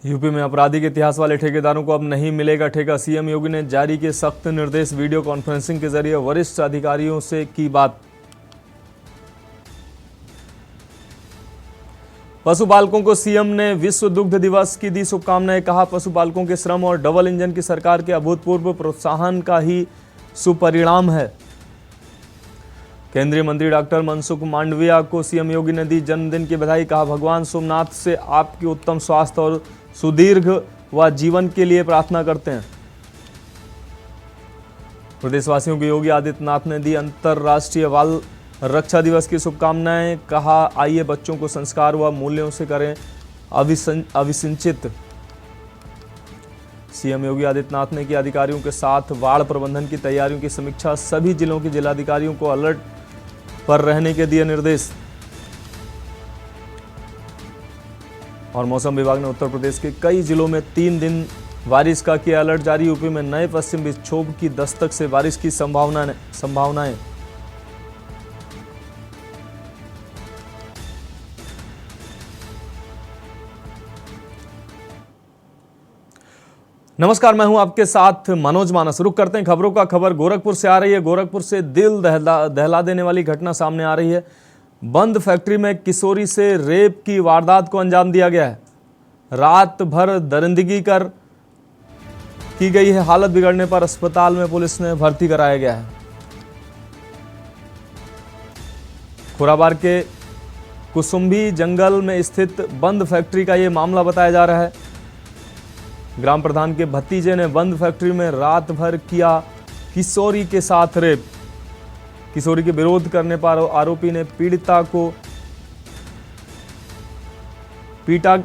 UP में आपराधिक इतिहास वाले ठेकेदारों को अब नहीं मिलेगा ठेका। सीएम योगी ने जारी किए सख्त निर्देश। वीडियो कॉन्फ्रेंसिंग के जरिए वरिष्ठ अधिकारियों से की बात। पशुपालकों को सीएम ने विश्व दुग्ध दिवस की दी शुभकामनाएं। कहा, पशुपालकों के श्रम और डबल इंजन की सरकार के अभूतपूर्व प्रोत्साहन का ही सुपरिणाम है। केंद्रीय मंत्री डॉक्टर मनसुख मांडविया को सीएम योगी ने दी जन्मदिन की बधाई। कहा, भगवान सोमनाथ से आपकी उत्तम स्वास्थ्य और सुदीर्घ व जीवन के लिए प्रार्थना करते हैं। प्रदेशवासियों को योगी आदित्यनाथ ने दी अंतर्राष्ट्रीय बाल रक्षा दिवस की शुभकामनाएं। कहा, आइए बच्चों को संस्कार व मूल्यों से करें अभिसिंचित। सीएम योगी आदित्यनाथ ने की अधिकारियों के साथ बाढ़ प्रबंधन की तैयारियों की समीक्षा। सभी जिलों के जिलाधिकारियों को अलर्ट पर रहने के दिए निर्देश। और मौसम विभाग ने उत्तर प्रदेश के कई जिलों में 3 दिन बारिश का किया अलर्ट जारी। यूपी में नए पश्चिम विक्षोभ की दस्तक से बारिश की संभावनाएं। नमस्कार, मैं हूं आपके साथ मनोज मानस। रुक करते हैं खबरों का। खबर गोरखपुर से आ रही है। गोरखपुर से दिल दहला देने वाली घटना सामने आ रही है। बंद फैक्ट्री में किशोरी से रेप की वारदात को अंजाम दिया गया है। रात भर दरिंदगी की गई है। हालत बिगड़ने पर अस्पताल में पुलिस ने भर्ती कराया गया है। खुराबार के कुसुम्भी जंगल में स्थित बंद फैक्ट्री का यह मामला बताया जा रहा है। ग्राम प्रधान के भतीजे ने बंद फैक्ट्री में रात भर किया किशोरी के साथ रेप। किशोरी के विरोध करने पर आरोपी ने पीड़िता को पीटा।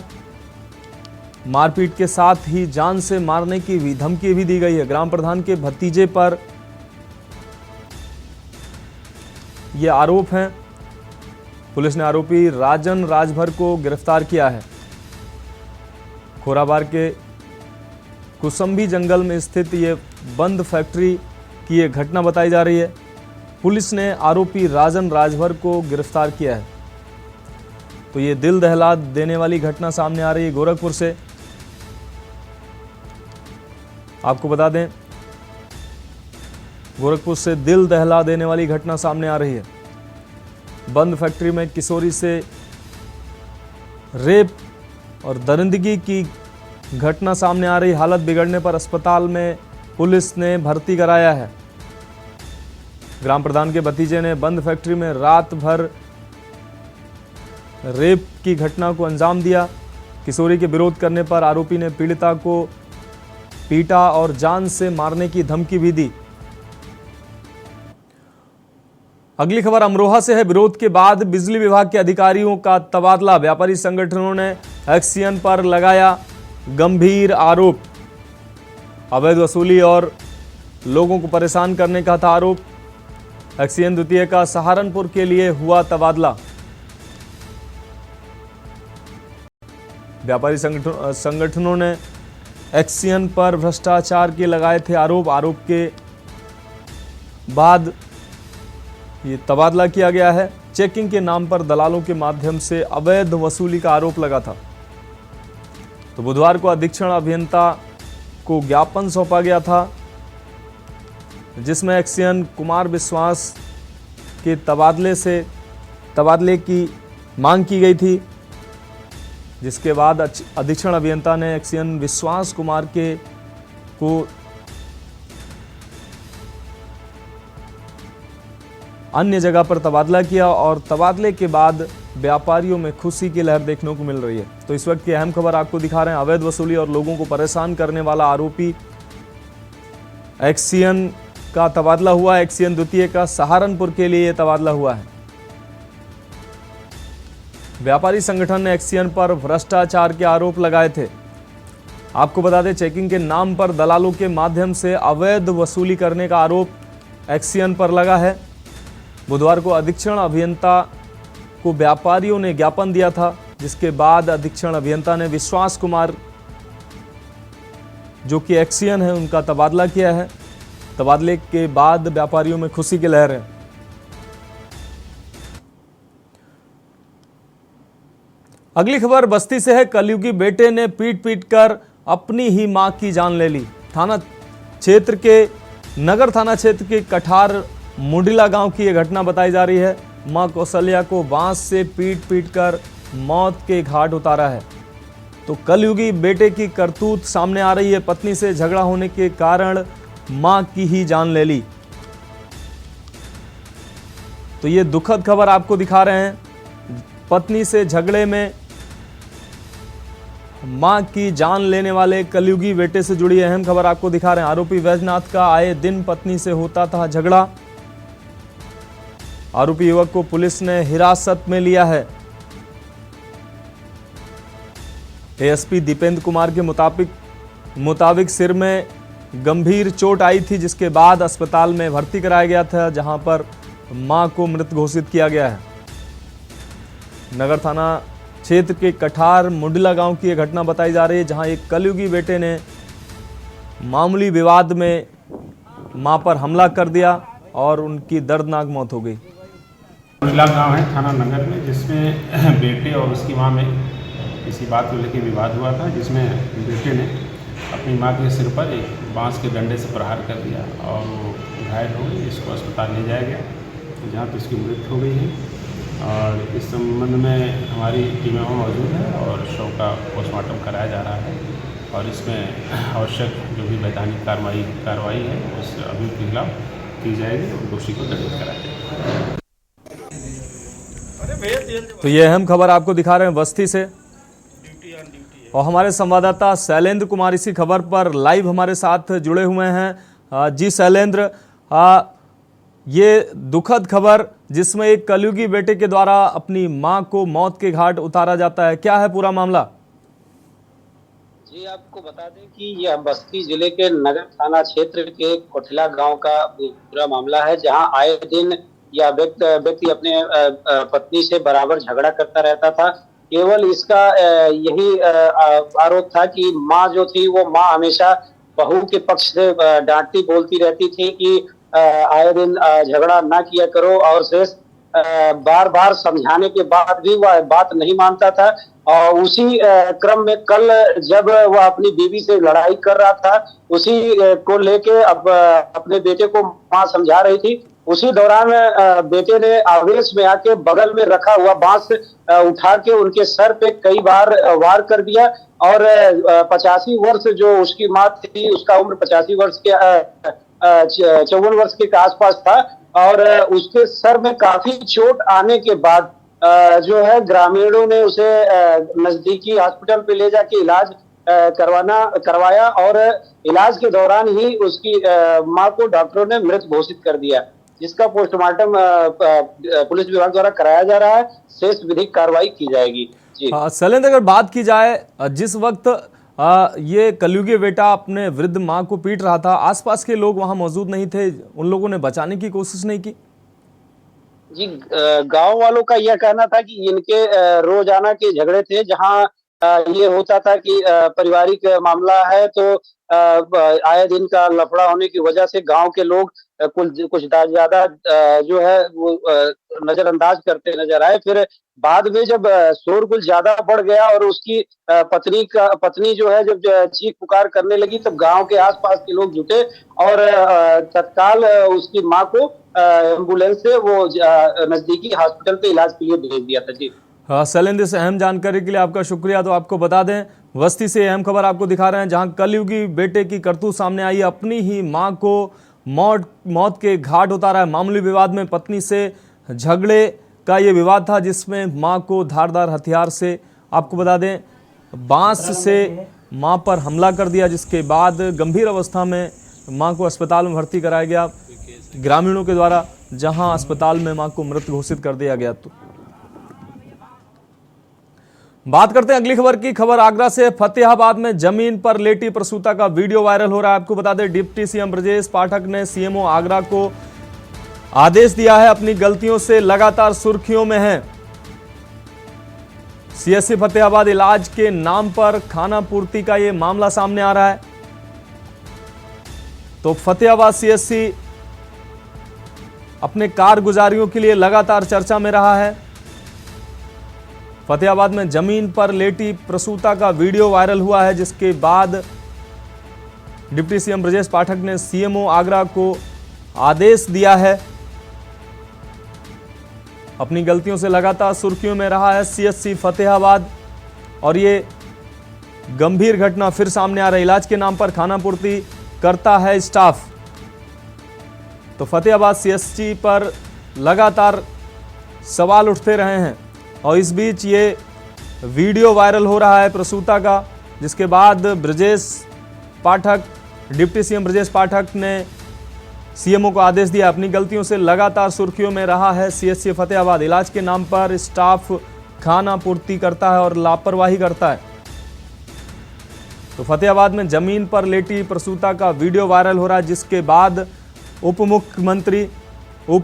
मारपीट के साथ ही जान से मारने की धमकी भी दी गई है। ग्राम प्रधान के भतीजे पर यह आरोप है। पुलिस ने आरोपी राजन राजभर को गिरफ्तार किया है। खोराबार के कुसुम्भी जंगल में स्थित ये बंद फैक्ट्री की यह घटना बताई जा रही है। पुलिस ने आरोपी राजन राजभर को गिरफ्तार किया है। तो ये दिल दहला देने वाली घटना सामने आ रही है गोरखपुर से। आपको बता दें, गोरखपुर से दिल दहला देने वाली घटना सामने आ रही है। बंद फैक्ट्री में किशोरी से रेप और दरिंदगी की घटना सामने आ रही। हालत बिगड़ने पर अस्पताल में पुलिस ने भर्ती कराया है। ग्राम प्रधान के भतीजे ने बंद फैक्ट्री में रात भर रेप की घटना को अंजाम दिया। किशोरी के विरोध करने पर आरोपी ने पीड़िता को पीटा और जान से मारने की धमकी भी दी। अगली खबर अमरोहा से है। विरोध के बाद बिजली विभाग के अधिकारियों का तबादला। व्यापारी संगठनों ने एक्सीएन पर लगाया गंभीर आरोप। अवैध वसूली और लोगों को परेशान करने का था आरोप। एक्सीएन द्वितीय का सहारनपुर के लिए हुआ तबादला। व्यापारी संगठनों ने एक्सीएन पर भ्रष्टाचार के लगाए थे आरोप। आरोप के बाद ये तबादला किया गया है। चेकिंग के नाम पर दलालों के माध्यम से अवैध वसूली का आरोप लगा था। तो बुधवार को अधीक्षण अभियंता को ज्ञापन सौंपा गया था, जिसमें एक्सीएन कुमार विश्वास के तबादले की मांग की गई थी। जिसके बाद अधीक्षण अभियंता ने एक्सीएन विश्वास कुमार को अन्य जगह पर तबादला किया और तबादले के बाद व्यापारियों में खुशी की लहर देखने को मिल रही है। तो इस वक्त की अहम खबर आपको दिखा रहे हैं। अवैध वसूली और लोगों को परेशान करने वाला आरोपी एक्सीएन का तबादला हुआ। एक्सीएन द्वितीय का सहारनपुर के लिए तबादला हुआ है। व्यापारी संगठन ने एक्सीएन पर भ्रष्टाचार के आरोप लगाए थे। आपको बता दें, चेकिंग के नाम पर दलालों के माध्यम से अवैध वसूली करने का आरोप एक्सीएन पर लगा है। बुधवार को अधीक्षण अभियंता को व्यापारियों ने ज्ञापन दिया था, जिसके बाद अधीक्षण अभियंता ने विश्वास कुमार जो कि एक्सीएन है उनका तबादला किया है। तबादले के बाद व्यापारियों में खुशी की लहर है। अगली खबर बस्ती से है। कलयुगी बेटे ने पीट पीट कर अपनी ही मां की जान ले ली। नगर थाना क्षेत्र के कठार मुंडिला गांव की यह घटना बताई जा रही है। मां कौशल्या को बांस से पीट पीट कर मौत के घाट उतारा है। तो कलयुगी बेटे की करतूत सामने आ रही है। पत्नी से झगड़ा होने के कारण मां की ही जान ले ली। तो ये दुखद खबर आपको दिखा रहे हैं। पत्नी से झगड़े में मां की जान लेने वाले कलयुगी बेटे से जुड़ी अहम खबर आपको दिखा रहे हैं। आरोपी वैजनाथ का आए दिन पत्नी से होता था झगड़ा। आरोपी युवक को पुलिस ने हिरासत में लिया है। एएसपी दीपेंद्र कुमार के मुताबिक सिर में गंभीर चोट आई थी, जिसके बाद अस्पताल में भर्ती कराया गया था, जहां पर मां को मृत घोषित किया गया है। नगर थाना क्षेत्र के कठार मुंडिला गांव की यह घटना बताई जा रही है, जहां एक कलयुगी बेटे ने मामूली विवाद में मां पर हमला कर दिया और उनकी दर्दनाक मौत हो गई। मुंडिला गांव है थाना नगर में, जिसमें बेटे और उसकी मां में किसी बात को लेकर विवाद हुआ था, जिसमें बेटे ने अपनी मां के सिर पर एक बांस के डंडे से प्रहार कर दिया और वो घायल हो गई। इसको अस्पताल ले जाया गया, जहाँ पर उसकी मृत्यु हो गई है। और इस संबंध में हमारी टीमें वहाँ मौजूद है और शव का पोस्टमार्टम कराया जा रहा है और इसमें आवश्यक जो भी वैधानिक कार्रवाई है उस अभियुक्त के खिलाफ की जाएगी और दोषी को दंडित कराया जाएगा। तो ये अहम खबर आपको दिखा रहे हैं बस्ती से, और हमारे संवाददाता शैलेंद्र कुमार इसी खबर पर लाइव हमारे साथ जुड़े हुए हैं। जी शैलेंद्र, ये दुखद खबर जिसमें एक कलयुगी बेटे के द्वारा अपनी मां को मौत के घाट उतारा जाता है, क्या है पूरा मामला? जी आपको बता दें कि यह बस्ती जिले के नगर थाना क्षेत्र के कोठिला गांव का पूरा मामला है, जहां आए दिन यह व्यक्ति अपने पत्नी से बराबर झगड़ा करता रहता था। केवल इसका यही आरोप था कि मां जो थी वो मां हमेशा बहू के पक्ष से डांटती बोलती रहती थी कि आए दिन झगड़ा ना किया करो, और शेष बार बार समझाने के बाद भी वह बात नहीं मानता था। और उसी क्रम में कल जब वह अपनी बीवी से लड़ाई कर रहा था, उसी को लेके अब अपने बेटे को मां समझा रही थी। उसी दौरान बेटे ने आवेश में आके बगल में रखा हुआ बांस उठा के उनके सर पे कई बार वार कर दिया। और 85 वर्ष जो उसकी मां थी, उसका उम्र 85 वर्ष के 54 वर्ष के आसपास था, और उसके सर में काफी चोट आने के बाद जो है ग्रामीणों ने उसे नजदीकी हॉस्पिटल पे ले जाके इलाज करवाया, और इलाज के दौरान ही उसकी मां को डॉक्टरों ने मृत घोषित कर दिया, जिसका पोस्टमार्टम पुलिस विभाग द्वारा कराया जा रहा है। शेष विधिक कार्रवाई की जाएगी। जी शैलेंद्र, अगर बात की जाए जिस वक्त ये कलयुगी बेटा अपने वृद्ध मां को पीट रहा था, आसपास के लोग वहां मौजूद नहीं थे, उन लोगों ने बचाने की कोशिश नहीं की? जी गांव वालों का यह कहना था कि इनके रोजाना के झगड़े थे, जहां ये होता था कि पारिवारिक मामला है तो आए दिन का लफड़ा होने की वजह से गांव के लोग कुछ ज्यादा जो है वो नजरअंदाज करते नजर आए। फिर बाद में जब शोरगुल ज्यादा बढ़ गया और उसकी पत्नी जो है जब चीख पुकार करने लगी, तब गांव के आसपास के लोग जुटे और तत्काल उसकी मां को एम्बुलेंस से वो नजदीकी हॉस्पिटल पे इलाज के लिए भेज दिया था। जी शैलेंद्र, से अहम जानकारी के लिए आपका शुक्रिया। तो आपको बता दें, बस्ती से अहम खबर आपको दिखा रहे हैं, जहां कलयुगी बेटे की करतूत सामने आई। अपनी ही मां को मौत के घाट उतारा है। मामूली विवाद में पत्नी से झगड़े का ये विवाद था, जिसमें मां को धारदार हथियार से, आपको बता दें, बांस से मां पर हमला कर दिया, जिसके बाद गंभीर अवस्था में मां को अस्पताल में भर्ती कराया गया ग्रामीणों के द्वारा, जहां अस्पताल में मां को मृत घोषित कर दिया गया। तो बात करते हैं अगली खबर की। खबर आगरा से। फतेहाबाद में जमीन पर लेटी प्रसूता का वीडियो वायरल हो रहा है। आपको बता दें, डिप्टी सीएम ब्रजेश पाठक ने सीएमओ आगरा को आदेश दिया है, अपनी गलतियों से लगातार सुर्खियों में है। सीएससी फतेहाबाद इलाज के नाम पर खाना पूर्ति का यह मामला सामने आ रहा है। तो फतेहाबाद सीएससी अपने कारगुजारियों के लिए लगातार चर्चा में रहा है। फतेहाबाद में जमीन पर लेटी प्रसूता का वीडियो वायरल हुआ है, जिसके बाद डिप्टी सीएम ब्रजेश पाठक ने सीएमओ आगरा को आदेश दिया है। अपनी गलतियों से लगातार सुर्खियों में रहा है सीएचसी फतेहाबाद और ये गंभीर घटना फिर सामने आ रही। इलाज के नाम पर खानापूर्ति करता है स्टाफ। तो फतेहाबाद सीएचसी पर लगातार सवाल उठते रहे हैं और इस बीच ये वीडियो वायरल हो रहा है प्रसूता का, जिसके बाद ब्रजेश पाठक, डिप्टी सीएम ब्रजेश पाठक ने सीएमओ को आदेश दिया। अपनी गलतियों से लगातार सुर्खियों में रहा है सीएचसी फतेहाबाद। इलाज के नाम पर स्टाफ खाना पूर्ति करता है और लापरवाही करता है। तो फतेहाबाद में जमीन पर लेटी प्रसूता का वीडियो वायरल हो रहा है, जिसके बाद उप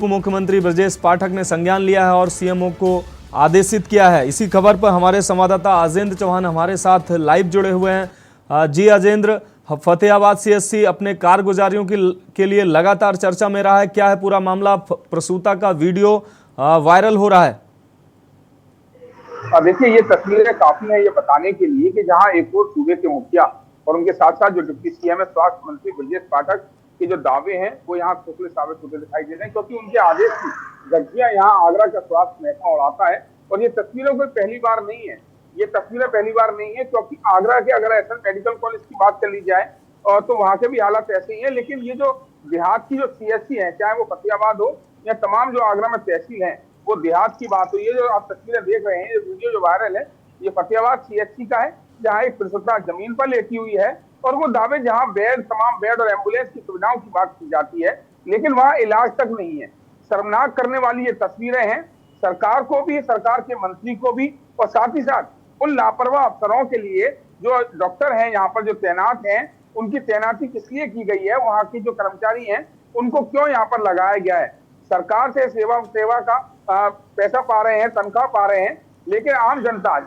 मुख्यमंत्री ब्रजेश पाठक ने संज्ञान लिया है और सीएमओ को आदेशित किया है। इसी खबर पर हमारे संवाददाता अजेंद्र चौहान हमारे साथ लाइव जुड़े हुए हैं। जी अजेंद्र, फतेहाबाद सीएचसी अपने कारगुजारियों के लिए लगातार चर्चा में रहा है, क्या है पूरा मामला? प्रसूता का वीडियो वायरल हो रहा है। देखिए, ये तस्वीरें काफी है ये बताने के लिए कि जहां एक और सूबे के मुखिया और उनके साथ साथ जो डिप्टी सीएम है स्वास्थ्य मंत्री ब्रजेश पाठक के जो दावे हैं वो यहाँ खोखले साबित होते दिखाई दे रहे हैं, क्योंकि उनके आदेश की गड्डियां यहाँ आगरा का स्वास्थ्य महकमा उड़ाता है। और ये तस्वीरें कोई पहली बार नहीं है, ये तस्वीरें पहली बार नहीं है, क्योंकि आगरा के अगर एसएन मेडिकल कॉलेज की बात कर ली जाए और तो वहां के भी हालात ऐसे ही है। लेकिन ये जो देहात की जो सीएचसी है, चाहे वो फतेहाबाद हो या तमाम जो आगरा में तहसील है, वो देहात की बात हुई है। जो आप तस्वीरें देख रहे हैं, ये वीडियो जो वायरल है, ये फतेहाबाद सीएचसी का है, जहाँ एक प्रसूता जमीन पर लेटी हुई है और वो दावे जहाँ बेड, तमाम बेड और एम्बुलेंस की सुविधाओं की बात की जाती है, लेकिन वहाँ इलाज तक नहीं है। शर्मनाक करने वाली ये तस्वीरें हैं, सरकार को भी, सरकार के मंत्री को भी, और साथ ही साथ उन लापरवाह अफसरों के लिए जो डॉक्टर हैं यहाँ पर जो तैनात हैं, उनकी तैनाती किस लिए की गई है, वहाँ की जो कर्मचारी हैं उनको क्यों यहाँ पर लगाया गया है। सरकार से सेवा का पैसा पा रहे हैं, तनख्वाह पा रहे हैं, लेकिन आम जनता,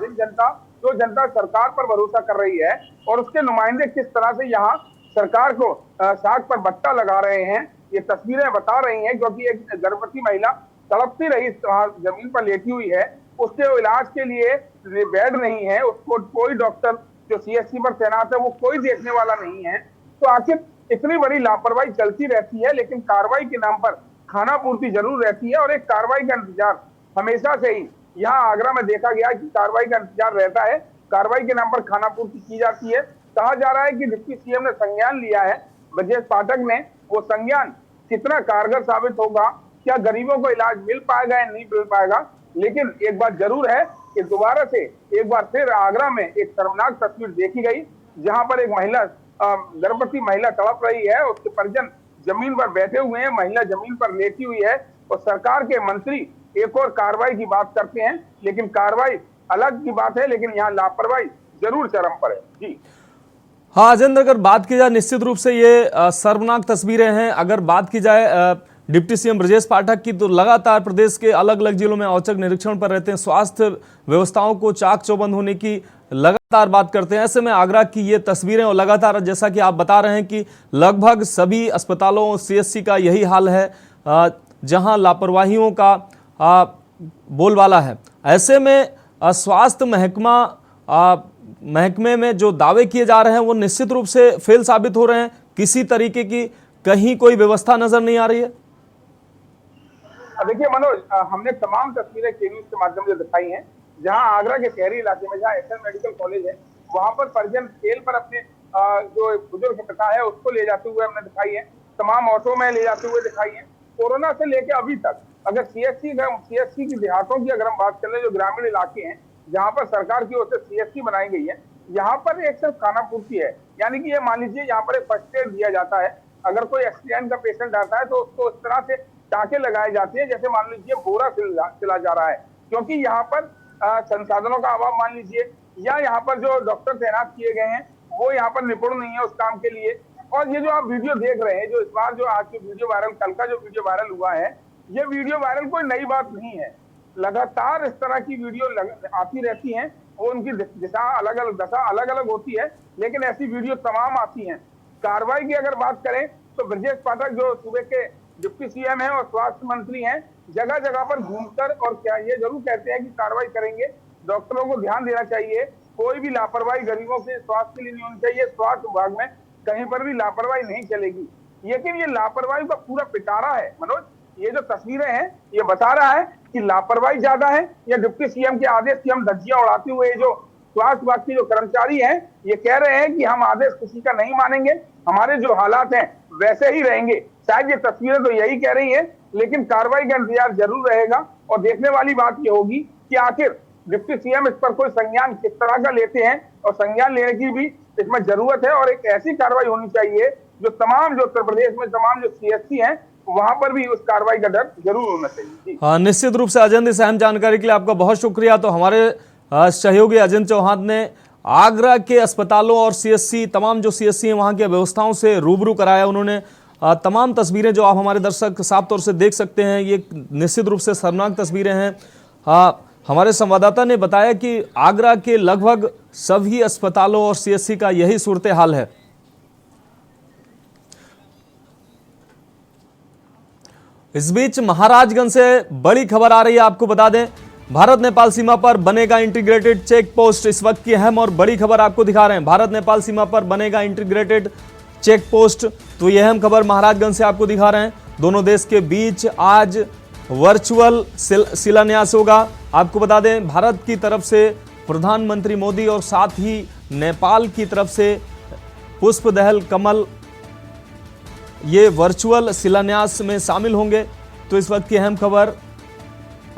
जो जनता सरकार पर भरोसा कर रही है और उसके नुमाइंदे किस तरह से यहाँ सरकार को साग पर बट्टा लगा रहे हैं, ये तस्वीरें बता रही हैं। क्योंकि एक गर्भवती महिला तड़पती रही जमीन पर लेटी हुई है, उसके इलाज के लिए बेड नहीं है, उसको कोई डॉक्टर जो सीएचसी पर तैनात है वो कोई देखने वाला नहीं है। तो आखिर इतनी बड़ी लापरवाही चलती रहती है, लेकिन कार्रवाई के नाम पर खाना पूर्ति जरूर रहती है और एक कार्रवाई का इंतजार हमेशा से ही यहाँ आगरा में देखा गया कि कार्रवाई का इंतजार रहता है, कार्रवाई के नाम पर खाना पूर्ति की जाती है। कहा जा रहा है कि डिप्टी सीएम ने संज्ञान लिया है ब्रजेश पाठक ने, वो संज्ञान कितना कारगर साबित होगा, क्या गरीबों को इलाज मिल पाएगा या नहीं मिल पाएगा। लेकिन एक बात जरूर है कि दोबारा से एक बार फिर आगरा में एक शर्मनाक तस्वीर देखी गई, जहां पर एक महिला, गर्भवती महिला तड़प रही है, उसके परिजन जमीन पर बैठे हुए हैं, महिला जमीन पर लेटी हुई है और सरकार के मंत्री एक और कार्रवाई की बात करते हैं, लेकिन कार्रवाई अलग की बात है, लेकिन यहाँ लापरवाही जरूर चरम पर है। जी हाँ अजेंद्र, अगर बात की जाए निश्चित रूप से ये शर्मनाक तस्वीरें हैं। अगर बात की जाए डिप्टी सीएम ब्रजेश पाठक की, तो लगातार प्रदेश के अलग अलग जिलों में औचक निरीक्षण पर रहते हैं, स्वास्थ्य व्यवस्थाओं को चाक चौबंद होने की लगातार बात करते हैं। ऐसे में आगरा की ये तस्वीरें और लगातार जैसा कि आप बता रहे हैं कि लगभग सभी अस्पतालों सीएचसी का यही हाल है, जहां लापरवाहियों का बोलबाला है। ऐसे में स्वास्थ्य महकमे में जो दावे किए जा रहे हैं वो निश्चित रूप से फेल साबित हो रहे हैं। किसी तरीके की कहीं कोई व्यवस्था नजर नहीं आ रही है। देखिए मनोज, हमने तमाम तस्वीरें के न्यूज के माध्यम से दिखाई हैं, जहां आगरा के शहरी इलाके में जहां एसएन मेडिकल कॉलेज है, वहां पर परिजन खेल पर अपने जो बुजुर्ग पिता है उसको ले जाते हुए हमने दिखाई है, तमाम ऑटो में ले जाते हुए दिखाई है। कोरोना से लेकर अभी तक अगर सीएचसी की देहातों की अगर हम बात कर ले, जो ग्रामीण इलाके हैं जहां पर सरकार की ओर से सीएचसी बनाई गई है, यहाँ पर एक सिर्फ खाना पूर्ति है। यानी कि ये मान लीजिए यहाँ पर एक फर्स्ट एड दिया जाता है, अगर कोई एक्सीडेंट का पेशेंट आता है तो उसको इस तरह से टाँके लगाए जाते हैं जैसे मान लीजिए बोरा सिला जा रहा है, क्योंकि यहाँ पर संसाधनों का अभाव मान लीजिए, या यहाँ पर जो डॉक्टर तैनात किए गए हैं वो यहाँ पर निपुण नहीं है उस काम के लिए। और ये जो आप वीडियो देख रहे हैं, जो इस बार जो आज की वीडियो वायरल, कल का जो वीडियो वायरल हुआ है, ये वीडियो वायरल कोई नई बात नहीं है। लगातार इस तरह की वीडियो आती रहती हैं, वो उनकी दशा अलग अलग होती है, लेकिन ऐसी वीडियो तमाम आती हैं। कार्रवाई की अगर बात करें तो ब्रजेश पाठक जो सूबे के डिप्टी सीएम हैं और स्वास्थ्य मंत्री हैं, जगह जगह पर घूमकर और क्या ये जरूर कहते हैं कि कार्रवाई करेंगे, डॉक्टरों को ध्यान देना चाहिए, कोई भी लापरवाही गरीबों के स्वास्थ्य के लिए नहीं होनी चाहिए। स्वास्थ्य विभाग में कहीं पर भी लापरवाही नहीं चलेगी। लेकिन ये लापरवाही का पूरा पिटारा है मनोज। ये जो तस्वीरें हैं ये बता रहा है कि लापरवाही ज्यादा है या डिप्टी सीएम के आदेश की हम धज्जियां उड़ाते हुए जो स्वास्थ्य विभाग के जो कर्मचारी हैं ये कह रहे हैं कि हम आदेश किसी का नहीं मानेंगे, हमारे जो हालात हैं वैसे ही रहेंगे। शायद ये तस्वीरें तो यही कह रही है, लेकिन कार्रवाई का इंतजार जरूर रहेगा। और देखने वाली बात ये होगी कि आखिर डिप्टी सीएम इस पर कोई संज्ञान किस तरह का लेते हैं, और संज्ञान लेने की भी इसमें जरूरत है। और एक ऐसी कार्रवाई होनी चाहिए जो तमाम जो उत्तर प्रदेश में तमाम जो सीएससी हैं वहां पर भी उस कार्रवाई का डर जरूर होना चाहिए। हाँ, निश्चित रूप से अजंत, इस अहम जानकारी के लिए आपका बहुत शुक्रिया। तो हमारे सहयोगी अजंत चौहान ने आगरा के अस्पतालों और सीएससी, तमाम जो सीएससी हैं वहाँ की व्यवस्थाओं से रूबरू कराया। उन्होंने तमाम तस्वीरें जो आप हमारे दर्शक साफ तौर से देख सकते हैं, ये निश्चित रूप से शर्मनाक तस्वीरें हैं। हमारे संवाददाता ने बताया कि आगरा के लगभग सभी अस्पतालों और सीएससी का यही सूरत हाल है। इस बीच महाराजगंज से बड़ी खबर आ रही है। आपको बता दें, भारत नेपाल सीमा पर बनेगा इंटीग्रेटेड चेक पोस्ट। इस वक्त की अहम और बड़ी खबर आपको दिखा रहे हैं। भारत नेपाल सीमा पर बनेगा इंटीग्रेटेड चेक पोस्ट। तो यह अहम खबर महाराजगंज से आपको दिखा रहे हैं। दोनों देश के बीच आज वर्चुअल शिलान्यास होगा। आपको बता दें, भारत की तरफ से प्रधानमंत्री मोदी और साथ ही नेपाल की तरफ से पुष्प दहल कमल ये वर्चुअल शिलान्यास में शामिल होंगे। तो इस वक्त की अहम खबर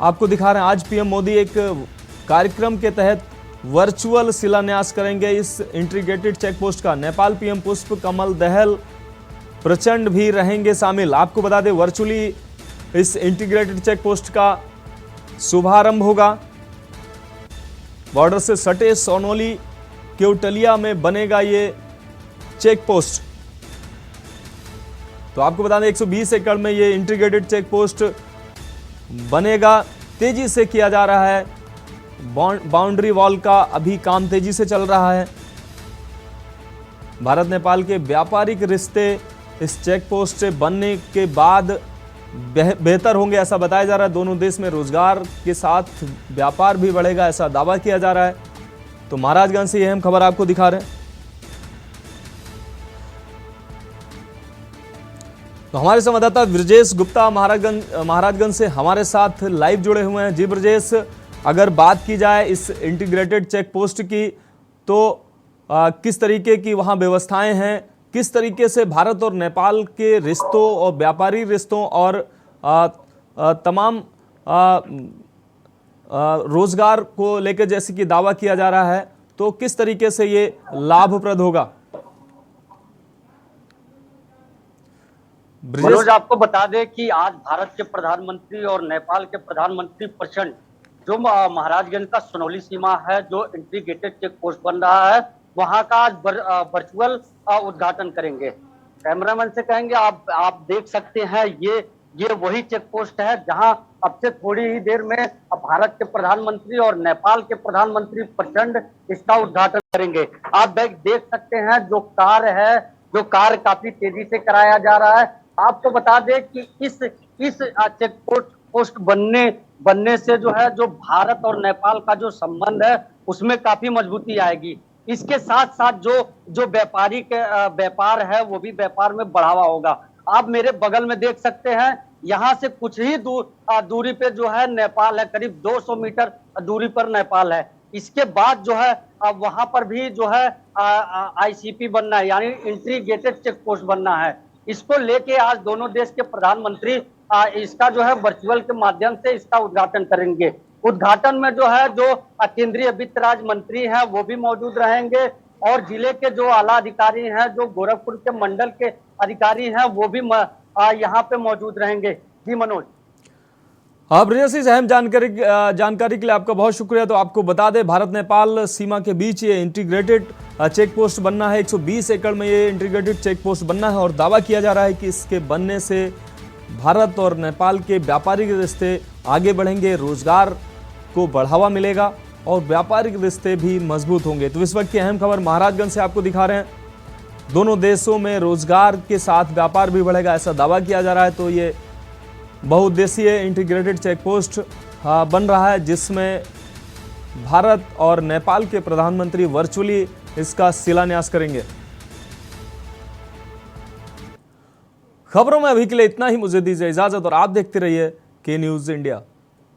आपको दिखा रहे हैं। आज पीएम मोदी एक कार्यक्रम के तहत वर्चुअल शिलान्यास करेंगे इस इंटीग्रेटेड चेक पोस्ट का। नेपाल पीएम पुष्प कमल दहल प्रचंड भी रहेंगे शामिल। आपको बता दें, वर्चुअली इस इंटीग्रेटेड चेक पोस्ट का शुभारंभ होगा। बॉर्डर से सटे सोनोली केवटलिया में बनेगा ये चेक पोस्ट। तो आपको बता दें 120 एकड़ में ये इंटीग्रेटेड चेक पोस्ट बनेगा। तेजी से किया जा रहा है, बाउंड्री वॉल का अभी काम तेजी से चल रहा है। भारत नेपाल के व्यापारिक रिश्ते इस चेक पोस्ट से बनने के बाद बेहतर होंगे, ऐसा बताया जा रहा है। दोनों देश में रोजगार के साथ व्यापार भी बढ़ेगा, ऐसा दावा किया जा रहा है। तो महाराजगंज से यह अहम खबर आपको दिखा रहे हैं। तो हमारे संवाददाता ब्रजेश गुप्ता महाराजगंज से हमारे साथ लाइव जुड़े हुए हैं। जी ब्रजेश, अगर बात की जाए इस इंटीग्रेटेड चेक पोस्ट की, तो किस तरीके की वहाँ व्यवस्थाएं हैं, किस तरीके से भारत और नेपाल के रिश्तों और व्यापारिक रिश्तों और तमाम रोजगार को लेकर जैसे कि दावा किया जा रहा है, तो किस तरीके से ये लाभप्रद होगा? मनोज, आपको बता दें कि आज भारत के प्रधानमंत्री और नेपाल के प्रधानमंत्री प्रचंड जो महाराजगंज का सोनौली सीमा है, जो इंटीग्रेटेड चेक पोस्ट बन रहा है, वहां का आज वर्चुअल उद्घाटन करेंगे। कैमरामैन से कहेंगे आप देख सकते हैं, ये वही चेक पोस्ट है जहां अब से थोड़ी ही देर में भारत के प्रधानमंत्री और नेपाल के प्रधानमंत्री प्रचंड इसका उद्घाटन करेंगे। आप देख सकते हैं जो कार काफी तेजी से कराया जा रहा है। आपको बता दें कि इस चेक पोस्ट बनने से जो है, जो भारत और नेपाल का जो संबंध है उसमें काफी मजबूती आएगी। इसके साथ साथ जो व्यापार है वो भी व्यापार में बढ़ावा होगा। आप मेरे बगल में देख सकते हैं, यहाँ से कुछ ही दूरी पे जो है नेपाल है, करीब 200 मीटर दूरी पर नेपाल है। इसके बाद जो है वहां पर भी जो है आईसीपी बनना है, यानी इंटीग्रेटेड चेक पोस्ट बनना है। इसको लेके आज दोनों देश के प्रधानमंत्री इसका जो है वर्चुअल के माध्यम से इसका उद्घाटन करेंगे। उद्घाटन में जो है जो केंद्रीय वित्त राज्य मंत्री हैं वो भी मौजूद रहेंगे, और जिले के जो आला अधिकारी हैं, जो गोरखपुर के मंडल के अधिकारी हैं, वो भी यहाँ पे मौजूद रहेंगे। जी मनोज। ब्रजेश, इस अहम जानकारी के लिए आपका बहुत शुक्रिया। तो आपको बता दें, भारत नेपाल सीमा के बीच ये इंटीग्रेटेड चेक पोस्ट बनना है। 120 एकड़ में ये इंटीग्रेटेड चेक पोस्ट बनना है, और दावा किया जा रहा है कि इसके बनने से भारत और नेपाल के व्यापारिक रिश्ते आगे बढ़ेंगे, रोजगार को बढ़ावा मिलेगा और व्यापारिक रिश्ते भी मजबूत होंगे। तो इस वक्त की अहम खबर महाराजगंज से आपको दिखा रहे हैं। दोनों देशों में रोजगार के साथ व्यापार भी बढ़ेगा, ऐसा दावा किया जा रहा है। तो ये बहुउद्देशीय इंटीग्रेटेड चेक पोस्ट बन रहा है, जिसमें भारत और नेपाल के प्रधानमंत्री वर्चुअली इसका शिलान्यास करेंगे। खबरों में अभी के लिए इतना ही। मुझे दीजिए इजाजत और आप देखते रहिए के न्यूज़ इंडिया।